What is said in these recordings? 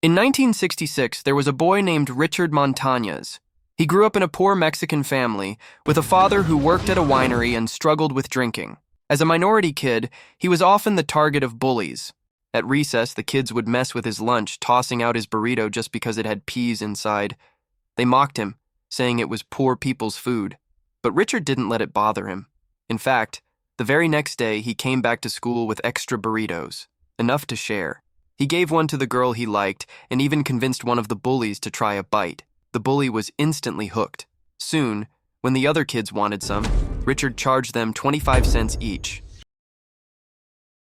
In 1966, there was a boy named Richard Montañez. He grew up in a poor Mexican family with a father who worked at a winery and struggled with drinking. As a minority kid, he was often the target of bullies. At recess, the kids would mess with his lunch, tossing out his burrito just because it had peas inside. They mocked him, saying it was poor people's food. But Richard didn't let it bother him. In fact, the very next day, he came back to school with extra burritos, enough to share. He gave one to the girl he liked and even convinced one of the bullies to try a bite. The bully was instantly hooked. Soon, when the other kids wanted some, Richard charged them 25 cents each.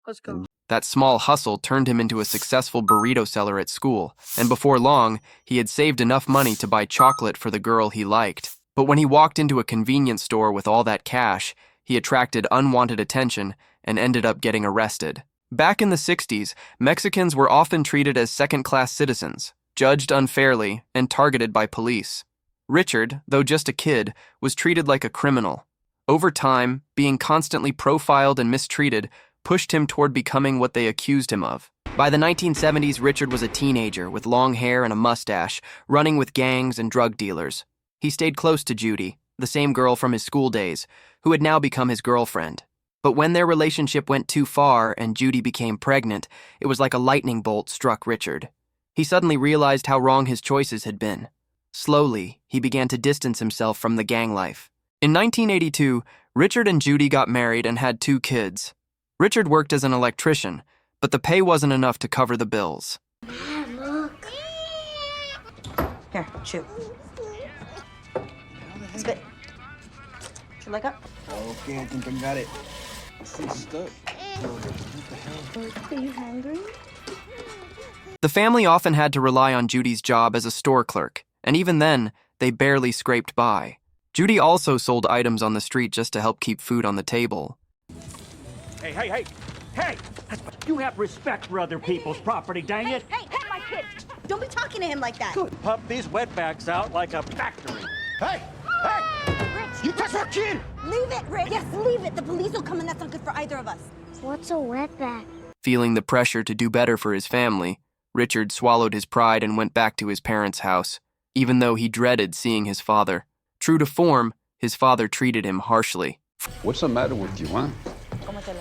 Let's go. That small hustle turned him into a successful burrito seller at school, and before long, he had saved enough money to buy chocolate for the girl he liked. But when he walked into a convenience store with all that cash, he attracted unwanted attention and ended up getting arrested. Back in the 60s, Mexicans were often treated as second-class citizens, judged unfairly, and targeted by police. Richard, though just a kid, was treated like a criminal. Over time, being constantly profiled and mistreated pushed him toward becoming what they accused him of. By the 1970s, Richard was a teenager with long hair and a mustache, running with gangs and drug dealers. He stayed close to Judy, the same girl from his school days, who had now become his girlfriend. But when their relationship went too far and Judy became pregnant, it was like a lightning bolt struck Richard. He suddenly realized how wrong his choices had been. Slowly, he began to distance himself from the gang life. In 1982, Richard and Judy got married and had 2 kids. Richard worked as an electrician, but the pay wasn't enough to cover the bills. Look. Here, chew. Spit. Your leg up. Okay, I think I got it. It's stuck. Are you hungry? The family often had to rely on Judy's job as a store clerk, and even then, they barely scraped by. Judy also sold items on the street just to help keep food on the table. Hey! You have respect for other people's property, dang it! Hey, my kid! Don't be talking to him like that. Good. Pump these wetbacks out like a factory. Hey! Rich, You touched our kid! leave it, Rich. Yes, leave it. The police will come and that's not good for either of us. What's a wetback? Feeling the pressure to do better for his family, Richard swallowed his pride and went back to his parents' house, even though he dreaded seeing his father. True to form, his father treated him harshly. What's the matter with you, huh?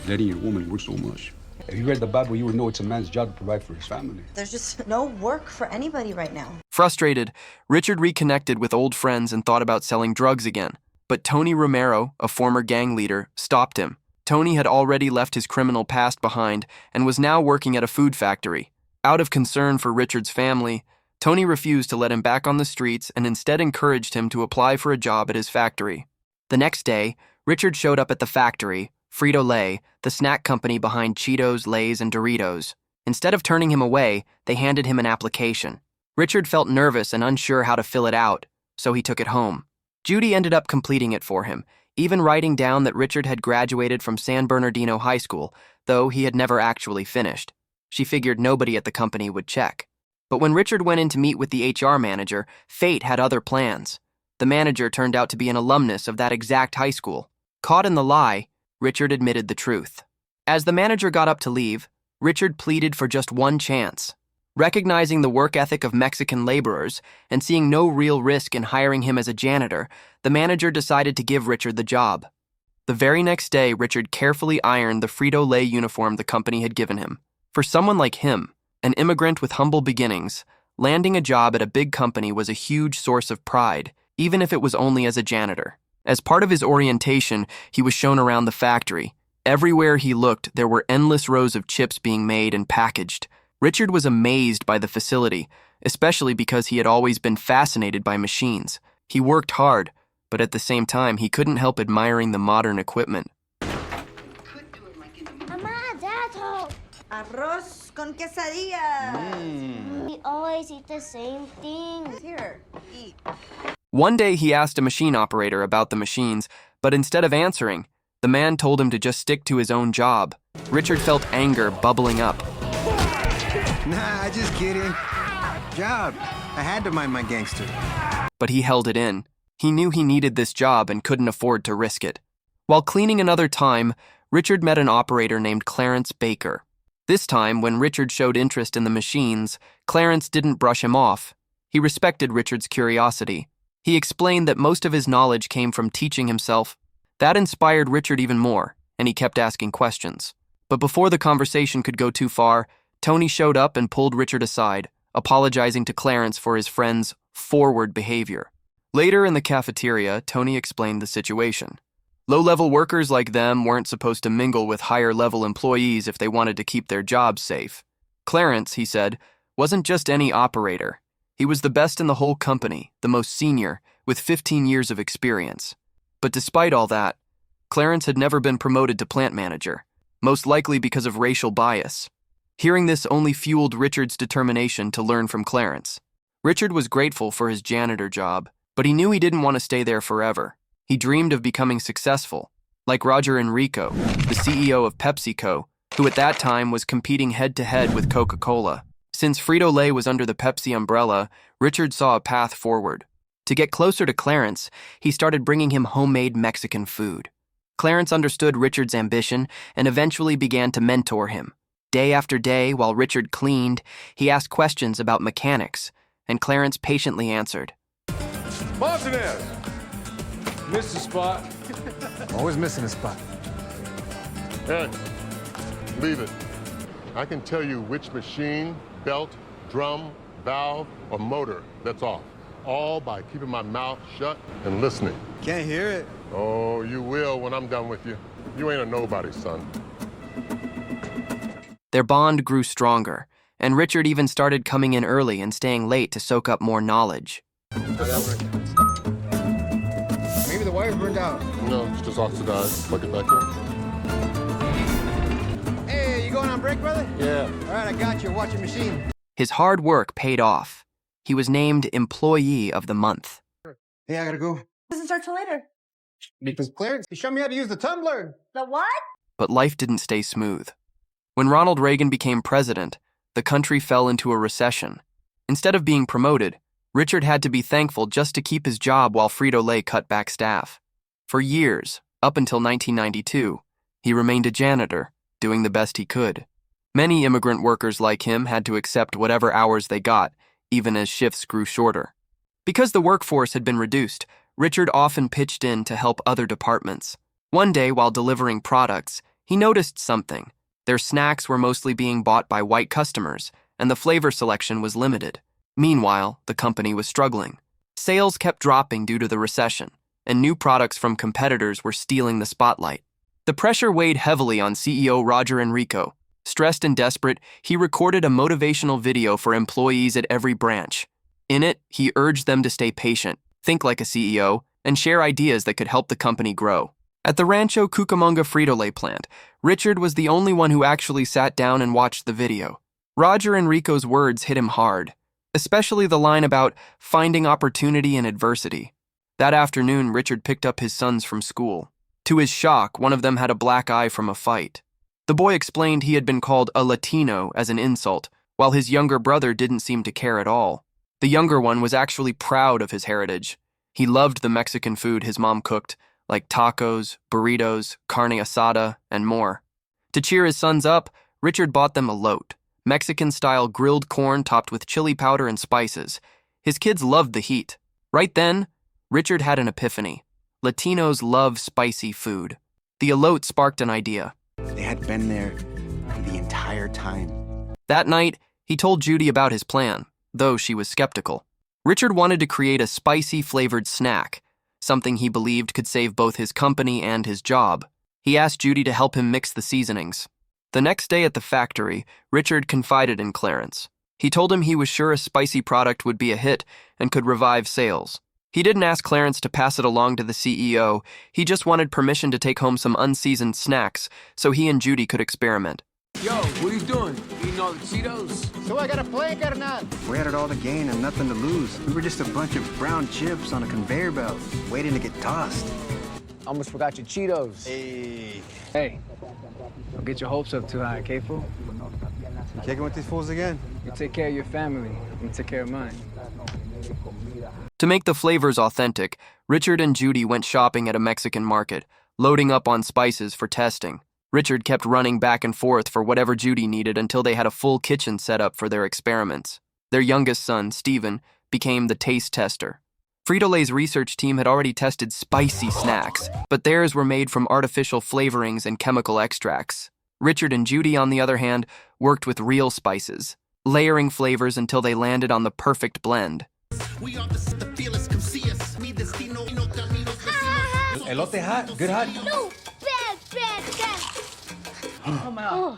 Letting your woman work so much. If you read the Bible, you would know it's a man's job to provide for his family. There's just no work for anybody right now. Frustrated, Richard reconnected with old friends and thought about selling drugs again. But Tony Romero, a former gang leader, stopped him. Tony had already left his criminal past behind and was now working at a food factory. Out of concern for Richard's family, Tony refused to let him back on the streets and instead encouraged him to apply for a job at his factory. The next day, Richard showed up at the factory, Frito-Lay, the snack company behind Cheetos, Lay's, and Doritos. Instead of turning him away, they handed him an application. Richard felt nervous and unsure how to fill it out, so he took it home. Judy ended up completing it for him, even writing down that Richard had graduated from San Bernardino High School, though he had never actually finished. She figured nobody at the company would check. But when Richard went in to meet with the HR manager, fate had other plans. The manager turned out to be an alumnus of that exact high school. Caught in the lie, Richard admitted the truth. As the manager got up to leave, Richard pleaded for just one chance. Recognizing the work ethic of Mexican laborers and seeing no real risk in hiring him as a janitor, the manager decided to give Richard the job. The very next day, Richard carefully ironed the Frito-Lay uniform the company had given him. For someone like him, an immigrant with humble beginnings, landing a job at a big company was a huge source of pride, even if it was only as a janitor. As part of his orientation, he was shown around the factory. Everywhere he looked, there were endless rows of chips being made and packaged. Richard was amazed by the facility, especially because he had always been fascinated by machines. He worked hard, but at the same time, he couldn't help admiring the modern equipment. Mama, Dad, home. Arroz con quesadilla. We always eat the same thing. Here, eat. One day he asked a machine operator about the machines, but instead of answering, the man told him to just stick to his own job. Richard felt anger bubbling up. Nah, just kidding. Job. I had to mind my gangster. But he held it in. He knew he needed this job and couldn't afford to risk it. While cleaning another time, Richard met an operator named Clarence Baker. This time, when Richard showed interest in the machines, Clarence didn't brush him off. He respected Richard's curiosity. He explained that most of his knowledge came from teaching himself. That inspired Richard even more, and he kept asking questions. But before the conversation could go too far, Tony showed up and pulled Richard aside, apologizing to Clarence for his friend's forward behavior. Later in the cafeteria, Tony explained the situation. Low-level workers like them weren't supposed to mingle with higher-level employees if they wanted to keep their jobs safe. Clarence, he said, wasn't just any operator. He was the best in the whole company, the most senior, with 15 years of experience. But despite all that, Clarence had never been promoted to plant manager, most likely because of racial bias. Hearing this only fueled Richard's determination to learn from Clarence. Richard was grateful for his janitor job, but he knew he didn't want to stay there forever. He dreamed of becoming successful, like Roger Enrico, the CEO of PepsiCo, who at that time was competing head-to-head with Coca-Cola. Since Frito-Lay was under the Pepsi umbrella, Richard saw a path forward. To get closer to Clarence, he started bringing him homemade Mexican food. Clarence understood Richard's ambition and eventually began to mentor him. Day after day, while Richard cleaned, he asked questions about mechanics, and Clarence patiently answered. Martinez! Missed the spot. Always missing a spot. Hey, leave it. I can tell you which machine, belt, drum, valve, or motor that's off. All by keeping my mouth shut and listening. Can't hear it. Oh, you will when I'm done with you. You ain't a nobody, son. Their bond grew stronger, and Richard even started coming in early and staying late to soak up more knowledge. Maybe the wire burned out. No, it's just oxidized. Plug it back in. Hey, you going on break, brother? Yeah. All right, I got you. Watch your machine. His hard work paid off. He was named Employee of the Month. Hey, I gotta go. Doesn't start till later. Because Clarence, he showed me how to use the tumbler. The what? But life didn't stay smooth. When Ronald Reagan became president, the country fell into a recession. Instead of being promoted, Richard had to be thankful just to keep his job while Frito-Lay cut back staff. For years, up until 1992, he remained a janitor, doing the best he could. Many immigrant workers like him had to accept whatever hours they got, even as shifts grew shorter. Because the workforce had been reduced, Richard often pitched in to help other departments. One day, while delivering products, he noticed something. Their snacks were mostly being bought by white customers, and the flavor selection was limited. Meanwhile, the company was struggling. Sales kept dropping due to the recession, and new products from competitors were stealing the spotlight. The pressure weighed heavily on CEO Roger Enrico. Stressed and desperate, he recorded a motivational video for employees at every branch. In it, he urged them to stay patient, think like a CEO, and share ideas that could help the company grow. At the Rancho Cucamonga Frito-Lay plant, Richard was the only one who actually sat down and watched the video. Roger Enrico's words hit him hard, especially the line about finding opportunity in adversity. That afternoon, Richard picked up his sons from school. To his shock, one of them had a black eye from a fight. The boy explained he had been called a Latino as an insult, while his younger brother didn't seem to care at all. The younger one was actually proud of his heritage. He loved the Mexican food his mom cooked, like tacos, burritos, carne asada, and more. To cheer his sons up, Richard bought them elote, Mexican-style grilled corn topped with chili powder and spices. His kids loved the heat. Right then, Richard had an epiphany. Latinos love spicy food. The elote sparked an idea. They had been there the entire time. That night, he told Judy about his plan, though she was skeptical. Richard wanted to create a spicy-flavored snack, something he believed could save both his company and his job. He asked Judy to help him mix the seasonings. The next day at the factory, Richard confided in Clarence. He told him he was sure a spicy product would be a hit and could revive sales. He didn't ask Clarence to pass it along to the CEO, he just wanted permission to take home some unseasoned snacks so he and Judy could experiment. Yo, what are you doing? Eating all the Cheetos? So I gotta play, carnal. We had it all to gain and nothing to lose. We were just a bunch of brown chips on a conveyor belt, waiting to get tossed. Almost forgot your Cheetos. Hey, don't get your hopes up too high, okay, fool? You kicking with these fools again? You take care of your family, and take care of mine. To make the flavors authentic, Richard and Judy went shopping at a Mexican market, loading up on spices for testing. Richard kept running back and forth for whatever Judy needed until they had a full kitchen set up for their experiments. Their youngest son, Steven, became the taste tester. Frito-Lay's research team had already tested spicy snacks, but theirs were made from artificial flavorings and chemical extracts. Richard and Judy, on the other hand, worked with real spices, layering flavors until they landed on the perfect blend. Elote hot, good hot. No,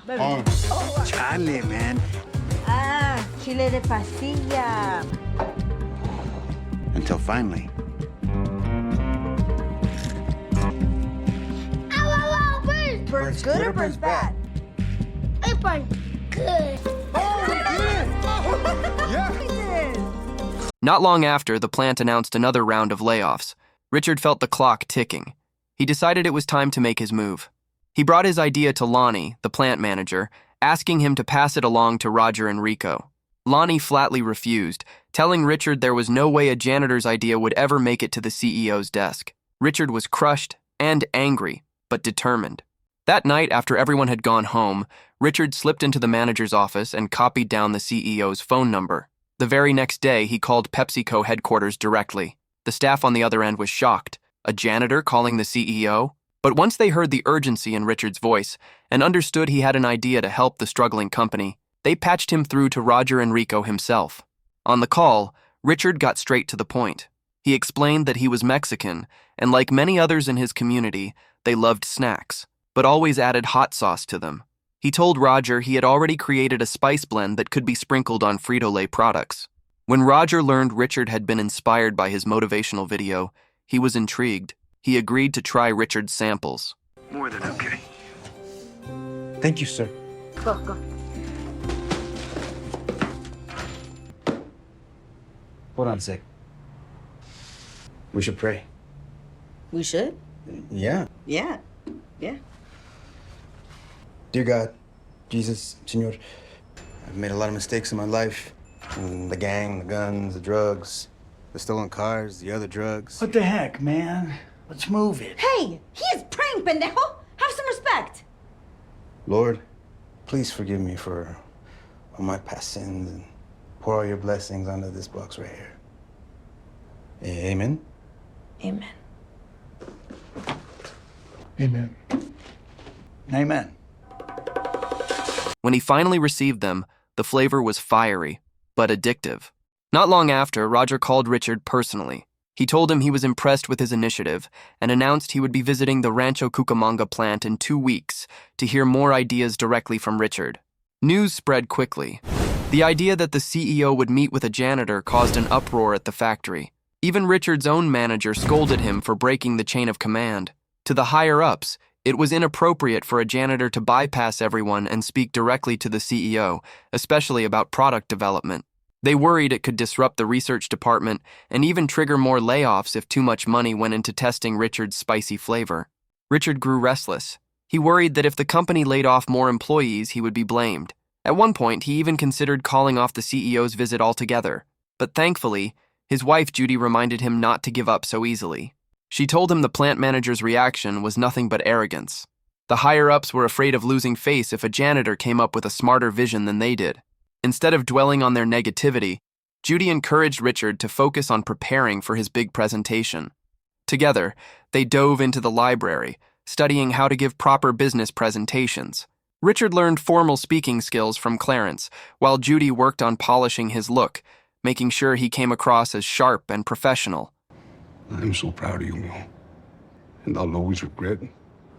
bad. Chale, man. Ah, chile de pasilla. Until finally. Ow, burns. Burns good or burns bad? It burns good. Not long after, the plant announced another round of layoffs. Richard felt the clock ticking. He decided it was time to make his move. He brought his idea to Lonnie, the plant manager, asking him to pass it along to Roger and Rico. Lonnie flatly refused, telling Richard there was no way a janitor's idea would ever make it to the CEO's desk. Richard was crushed and angry, but determined. That night, after everyone had gone home, Richard slipped into the manager's office and copied down the CEO's phone number. The very next day, he called PepsiCo headquarters directly. The staff on the other end was shocked. A janitor calling the CEO? But once they heard the urgency in Richard's voice and understood he had an idea to help the struggling company, they patched him through to Roger Enrico himself. On the call, Richard got straight to the point. He explained that he was Mexican, and like many others in his community, they loved snacks, but always added hot sauce to them. He told Roger he had already created a spice blend that could be sprinkled on Frito-Lay products. When Roger learned Richard had been inspired by his motivational video, he was intrigued. He agreed to try Richard's samples. More than okay. Thank you, sir. Go. Hold on a sec. We should pray. We should? Yeah. Yeah. Dear God, Jesus, Senor, I've made a lot of mistakes in my life. The gang, the guns, the drugs, the stolen cars, the other drugs. What the heck, man? Let's move it. Hey, he is praying, pendejo. Have some respect. Lord, please forgive me for all my past sins and pour all your blessings onto this box right here. Amen? Amen. Amen. Amen. When he finally received them, the flavor was fiery, but addictive. Not long after, Roger called Richard personally. He told him he was impressed with his initiative and announced he would be visiting the Rancho Cucamonga plant in 2 weeks to hear more ideas directly from Richard. News spread quickly. The idea that the CEO would meet with a janitor caused an uproar at the factory. Even Richard's own manager scolded him for breaking the chain of command. To the higher-ups, it was inappropriate for a janitor to bypass everyone and speak directly to the CEO, especially about product development. They worried it could disrupt the research department and even trigger more layoffs if too much money went into testing Richard's spicy flavor. Richard grew restless. He worried that if the company laid off more employees, he would be blamed. At one point, he even considered calling off the CEO's visit altogether. But thankfully, his wife Judy reminded him not to give up so easily. She told him the plant manager's reaction was nothing but arrogance. The higher-ups were afraid of losing face if a janitor came up with a smarter vision than they did. Instead of dwelling on their negativity, Judy encouraged Richard to focus on preparing for his big presentation. Together, they dove into the library, studying how to give proper business presentations. Richard learned formal speaking skills from Clarence, while Judy worked on polishing his look, making sure he came across as sharp and professional. I'm so proud of you, Mio. And I'll always regret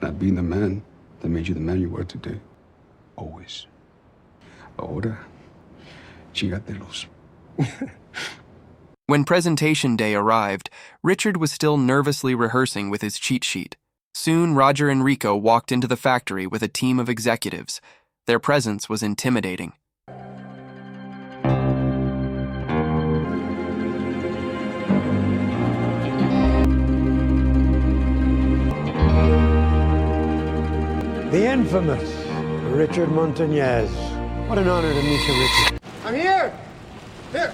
not being the man that made you the man you are today. Always. Ahora, chígatelos. When presentation day arrived, Richard was still nervously rehearsing with his cheat sheet. Soon, Roger and Rico walked into the factory with a team of executives. Their presence was intimidating. The infamous Richard Montañez. What an honor to meet you, Richard. I'm here! Here!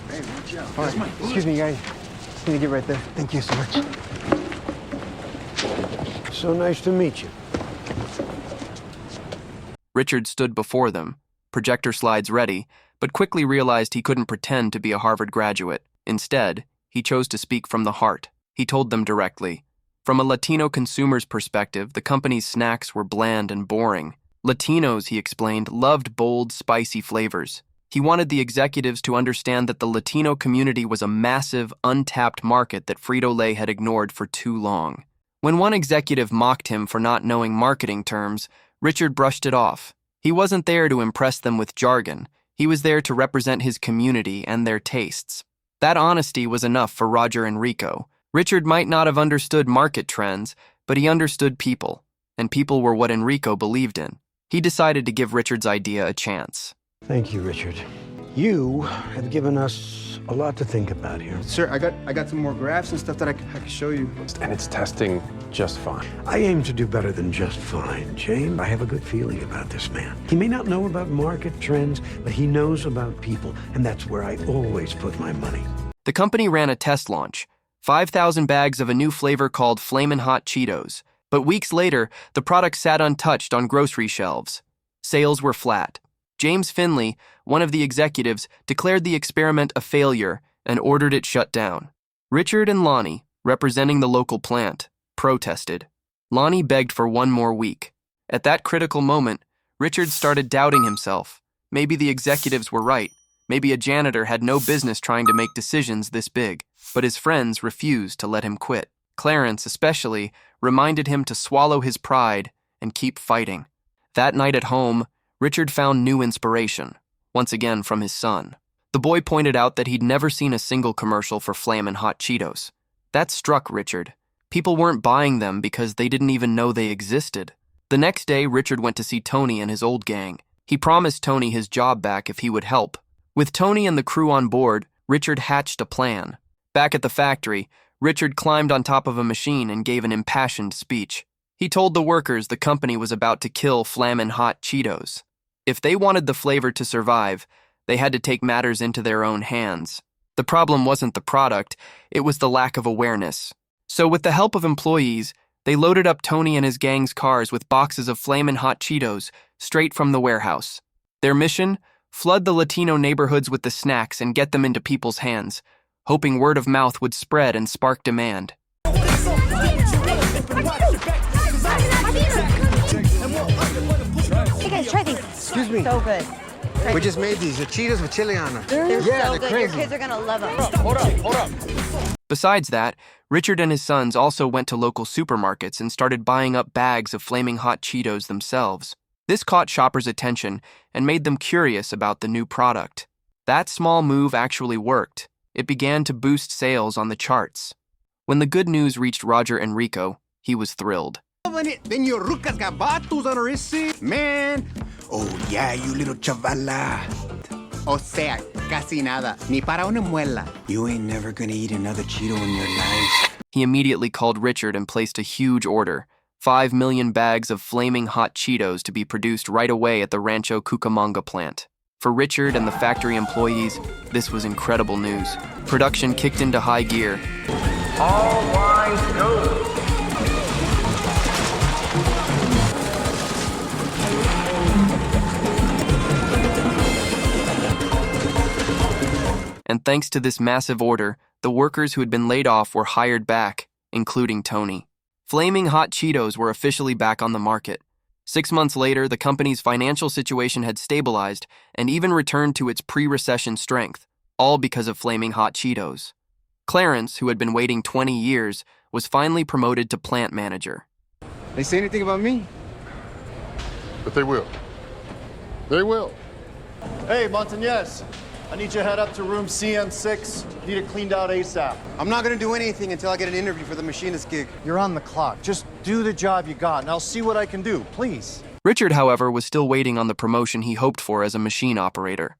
Hey, watch out. All right, excuse me, guys. Just need to get right there. Thank you so much. So nice to meet you. Richard stood before them, projector slides ready, but quickly realized he couldn't pretend to be a Harvard graduate. Instead, he chose to speak from the heart. He told them directly. From a Latino consumer's perspective, the company's snacks were bland and boring. Latinos, he explained, loved bold, spicy flavors. He wanted the executives to understand that the Latino community was a massive, untapped market that Frito-Lay had ignored for too long. When one executive mocked him for not knowing marketing terms, Richard brushed it off. He wasn't there to impress them with jargon. He was there to represent his community and their tastes. That honesty was enough for Roger and Rico. Richard might not have understood market trends, but he understood people, and people were what Enrico believed in. He decided to give Richard's idea a chance. Thank you, Richard. You have given us a lot to think about here. Sir, I got some more graphs and stuff that I can show you. And it's testing just fine. I aim to do better than just fine, Jane. I have a good feeling about this man. He may not know about market trends, but he knows about people, and that's where I always put my money. The company ran a test launch, 5,000 bags of a new flavor called Flaming Hot Cheetos. But weeks later, the product sat untouched on grocery shelves. Sales were flat. James Finley, one of the executives, declared the experiment a failure and ordered it shut down. Richard and Lonnie, representing the local plant, protested. Lonnie begged for one more week. At that critical moment, Richard started doubting himself. Maybe the executives were right. Maybe a janitor had no business trying to make decisions this big. But his friends refused to let him quit. Clarence, especially, reminded him to swallow his pride and keep fighting. That night at home, Richard found new inspiration, once again from his son. The boy pointed out that he'd never seen a single commercial for Flamin' Hot Cheetos. That struck Richard. People weren't buying them because they didn't even know they existed. The next day, Richard went to see Tony and his old gang. He promised Tony his job back if he would help. With Tony and the crew on board, Richard hatched a plan. Back at the factory, Richard climbed on top of a machine and gave an impassioned speech. He told the workers the company was about to kill Flamin' Hot Cheetos. If they wanted the flavor to survive, they had to take matters into their own hands. The problem wasn't the product, it was the lack of awareness. So with the help of employees, they loaded up Tony and his gang's cars with boxes of Flamin' Hot Cheetos straight from the warehouse. Their mission? Flood the Latino neighborhoods with the snacks and get them into people's hands, hoping word of mouth would spread and spark demand. Hey guys, try these. Excuse me. So good. We just made these. The Cheetos with chili on them. They're so they're good. crazy. Your kids are gonna love them. Hold up. Besides that, Richard and his sons also went to local supermarkets and started buying up bags of Flaming Hot Cheetos themselves. This caught shoppers' attention and made them curious about the new product. That small move actually worked. It began to boost sales on the charts. When the good news reached Roger and Rico, he was thrilled. Then your rucas got bottles on her wrist, man. Oh, yeah, you little chavala. O sea, casi nada. Ni para una muela. You ain't never gonna eat another Cheeto in your life. He immediately called Richard and placed a huge order, 5 million bags of Flaming Hot Cheetos to be produced right away at the Rancho Cucamonga plant. For Richard and the factory employees, this was incredible news. Production kicked into high gear. All lines go. And thanks to this massive order, the workers who had been laid off were hired back, including Tony. Flaming Hot Cheetos were officially back on the market. 6 months later, the company's financial situation had stabilized and even returned to its pre-recession strength, all because of Flaming Hot Cheetos. Clarence, who had been waiting 20 years, was finally promoted to plant manager. They say anything about me? But they will. They will. Hey, Montañez, I need you to head up to room CN6. Need it cleaned out ASAP. I'm not gonna do anything until I get an interview for the machinist gig. You're on the clock. Just do the job you got, and I'll see what I can do, please. Richard, however, was still waiting on the promotion he hoped for as a machine operator.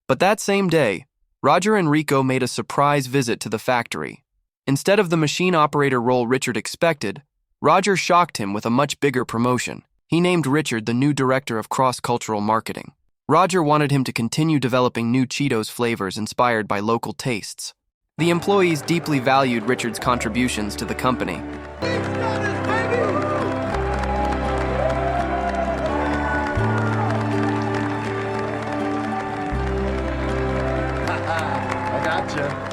But that same day, Roger and Rico made a surprise visit to the factory. Instead of the machine operator role Richard expected, Roger shocked him with a much bigger promotion. He named Richard the new director of cross-cultural marketing. Roger wanted him to continue developing new Cheetos flavors inspired by local tastes. The employees deeply valued Richard's contributions to the company. ya.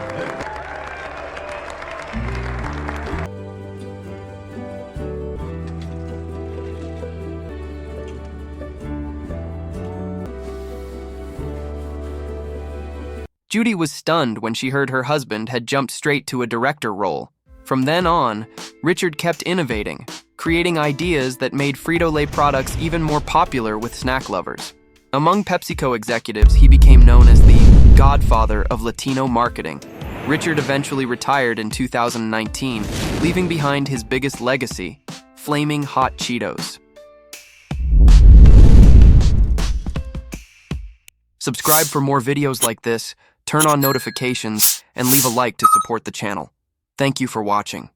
Judy was stunned when she heard her husband had jumped straight to a director role. From then on, Richard kept innovating, creating ideas that made Frito-Lay products even more popular with snack lovers. Among PepsiCo executives, he became known as the Godfather of Latino Marketing. Richard eventually retired in 2019, leaving behind his biggest legacy, Flaming Hot Cheetos. Subscribe for more videos like this, turn on notifications, and leave a like to support the channel. Thank you for watching.